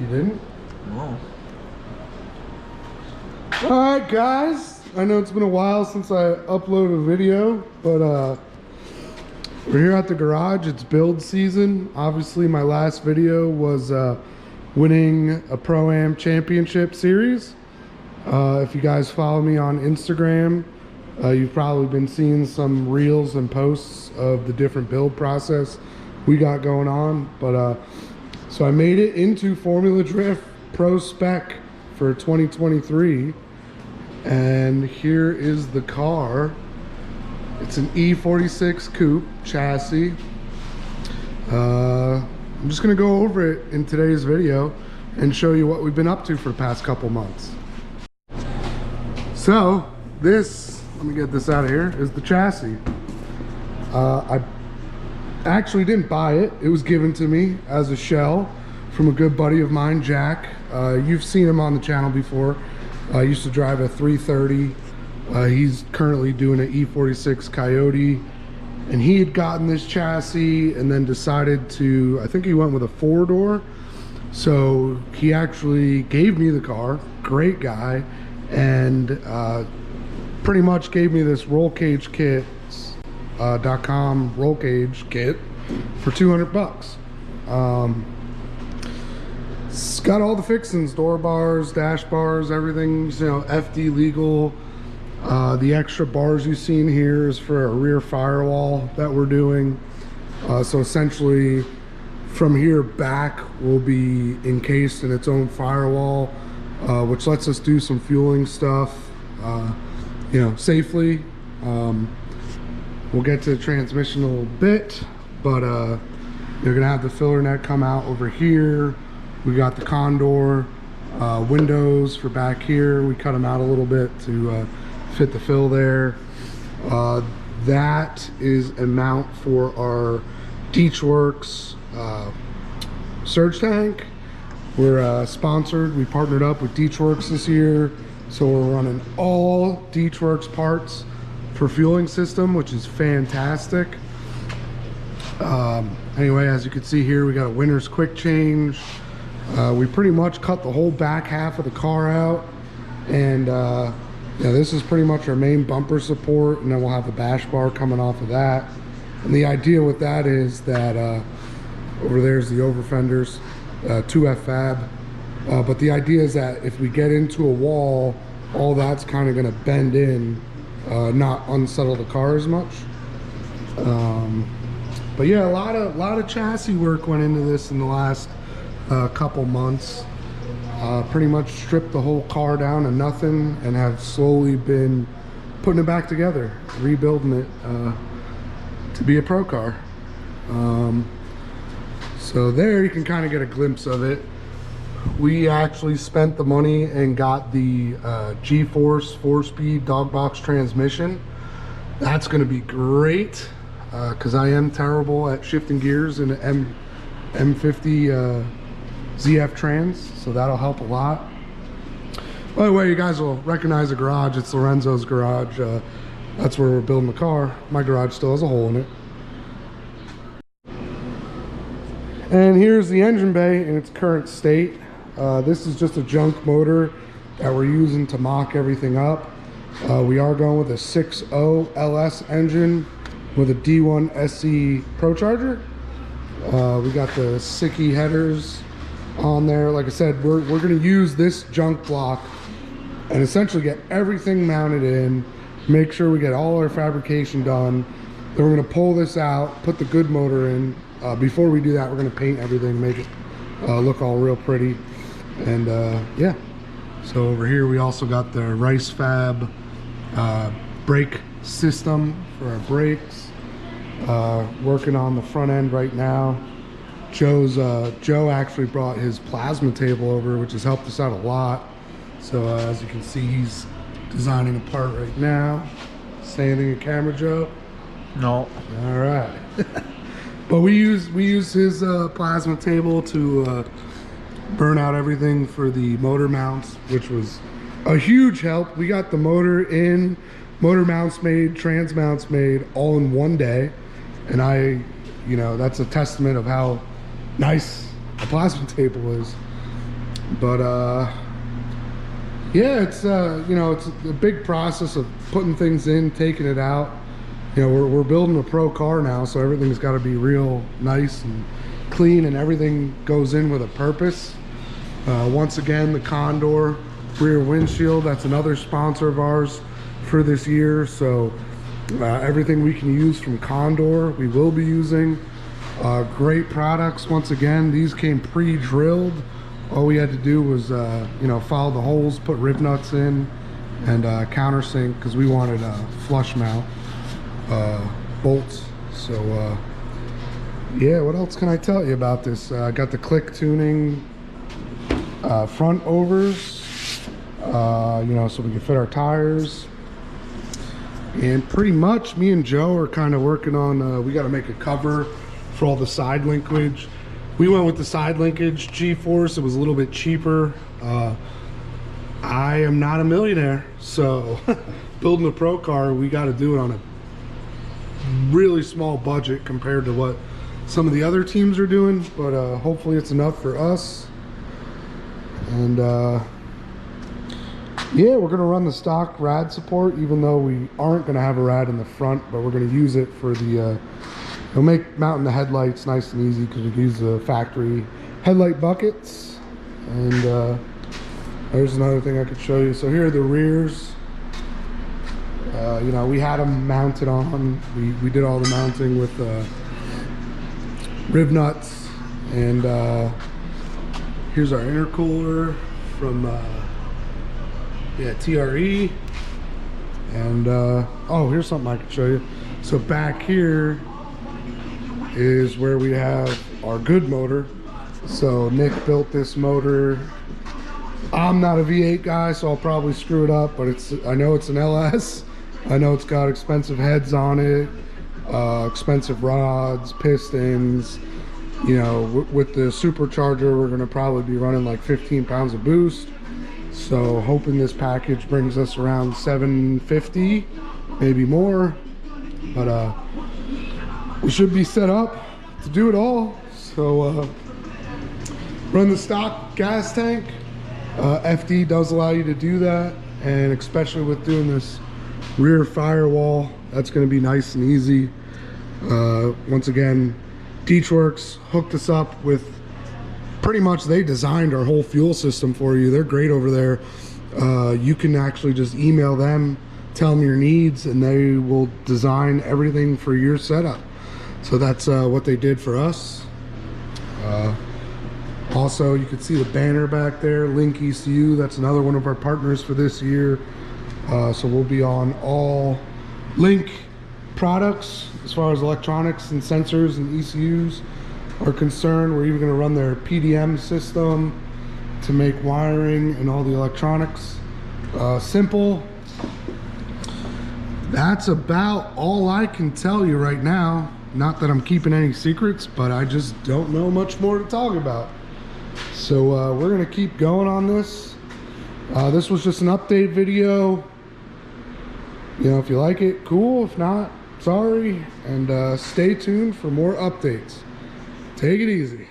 You didn't? No. Alright guys, I know it's been a while since I uploaded a video, but we're here at the garage. It's build season. Obviously my last video was winning a Pro-Am Championship series. If you guys follow me on Instagram, you've probably been seeing some reels and posts of the different build process we got going on. But so I made it into Formula Drift Prospec for 2023, and here is the car. It's an E46 coupe chassis. I'm just gonna go over it in today's video and show you what we've been up to for the past couple months. So this, let me get this out of here, is the chassis. I actually didn't buy it. It was given to me as a shell from a good buddy of mine, Jack. You've seen him on the channel before. I used to drive a 330. He's currently doing an E46 Coyote, and he had gotten this chassis and then decided to, I think he went with a 4-door. So he actually gave me the car, great guy, and pretty much gave me this roll cage kit, .com roll cage kit for 200 bucks. It's got all the fixings, door bars, dash bars, everything, you know, FD legal. The extra bars you see in here is for a rear firewall that we're doing. So essentially from here back will be encased in its own firewall, which lets us do some fueling stuff, you know, safely. We'll get to the transmission a little bit, but you're gonna have the filler net come out over here. We got the Condor windows for back here. We cut them out a little bit to fit the fill there. That is a mount for our Deechworks surge tank. We're sponsored. We partnered up with Deechworks this year, so we're running all Deechworks parts for fueling system, which is fantastic. Anyway, as you can see here, we got a winner's quick change. We pretty much cut the whole back half of the car out, and yeah, this is pretty much our main bumper support, and then we'll have the bash bar coming off of that. And the idea with that is that over there's the over fenders, 2F fab, but the idea is that if we get into a wall, all that's kind of going to bend in, not unsettle the car as much. But yeah, a lot of chassis work went into this in the last couple months. Pretty much stripped the whole car down to nothing and have slowly been putting it back together, rebuilding it to be a pro car. So there you can kind of get a glimpse of it. We actually spent the money and got the G-Force 4-speed dog box transmission. That's going to be great because I am terrible at shifting gears in an M50 ZF Trans, so that'll help a lot. By the way, you guys will recognize the garage. It's Lorenzo's garage. That's where we're building the car. My garage still has a hole in it. And here's the engine bay in its current state. This is just a junk motor that we're using to mock everything up. We are going with a 6.0 LS engine with a D1 SE Pro Charger. We got the Sicky headers on there. Like I said, we're going to use this junk block and essentially get everything mounted in, make sure we get all our fabrication done. Then we're going to pull this out, put the good motor in. Before we do that, we're going to paint everything, make it look all real pretty. And yeah, so over here we also got the Rice Fab brake system for our brakes. Working on the front end right now. Joe actually brought his plasma table over, which has helped us out a lot. So as you can see, he's designing a part right now. Say anything to camera, Joe? No. All right. But we use his plasma table to burn out everything for the motor mounts, which was a huge help. We got the motor in, motor mounts made, trans mounts made, all in one day. And you know, that's a testament of how nice a plasma table is. But yeah, it's you know, it's a big process of putting things in, taking it out. You know, we're building a pro car now, so everything's got to be real nice and clean, and everything goes in with a purpose. Once again, the Condor rear windshield, that's another sponsor of ours for this year. So everything we can use from Condor, we will be using. Great products. Once again, these came pre-drilled. All we had to do was you know, follow the holes, put rib nuts in, and countersink, because we wanted a flush mount bolts. So yeah, what else can I tell you about this? I got the click tuning front overs, you know, so we can fit our tires. And pretty much me and Joe are kind of working on, we got to make a cover for all the side linkage. We went with the side linkage G-Force. It was a little bit cheaper. I am not a millionaire, so building a pro car, we got to do it on a really small budget compared to what some of the other teams are doing, but hopefully it's enough for us. And yeah, we're gonna run the stock rad support, even though we aren't gonna have a rad in the front, but we're gonna use it for the it'll make mounting the headlights nice and easy, because we can use the factory headlight buckets. And there's another thing I could show you. So here are the rears. You know, we had them mounted on. We did all the mounting with rib nuts. And here's our intercooler from yeah, TRE. And oh, here's something I can show you. So back here is where we have our good motor. So Nick built this motor. I'm not a V8 guy, so I'll probably screw it up, but I know it's an LS. I know it's got expensive heads on it, expensive rods, pistons. You know, with the supercharger, we're gonna probably be running like 15 pounds of boost. So hoping this package brings us around 750, maybe more. But we should be set up to do it all. So run the stock gas tank. FD does allow you to do that, and especially with doing this rear firewall, that's going to be nice and easy. Once again, Deechworks hooked us up with, pretty much they designed our whole fuel system for you. They're great over there. You can actually just email them, tell them your needs, and they will design everything for your setup. So that's what they did for us. Also, you can see the banner back there, Link ECU. That's another one of our partners for this year. So we'll be on all Link products as far as electronics and sensors and ECUs are concerned. We're even going to run their PDM system to make wiring and all the electronics simple. That's about all I can tell you right now. Not that I'm keeping any secrets, but I just don't know much more to talk about. So we're gonna keep going on this. This was just an update video. You know, if you like it, cool. If not, sorry. And stay tuned for more updates. Take it easy.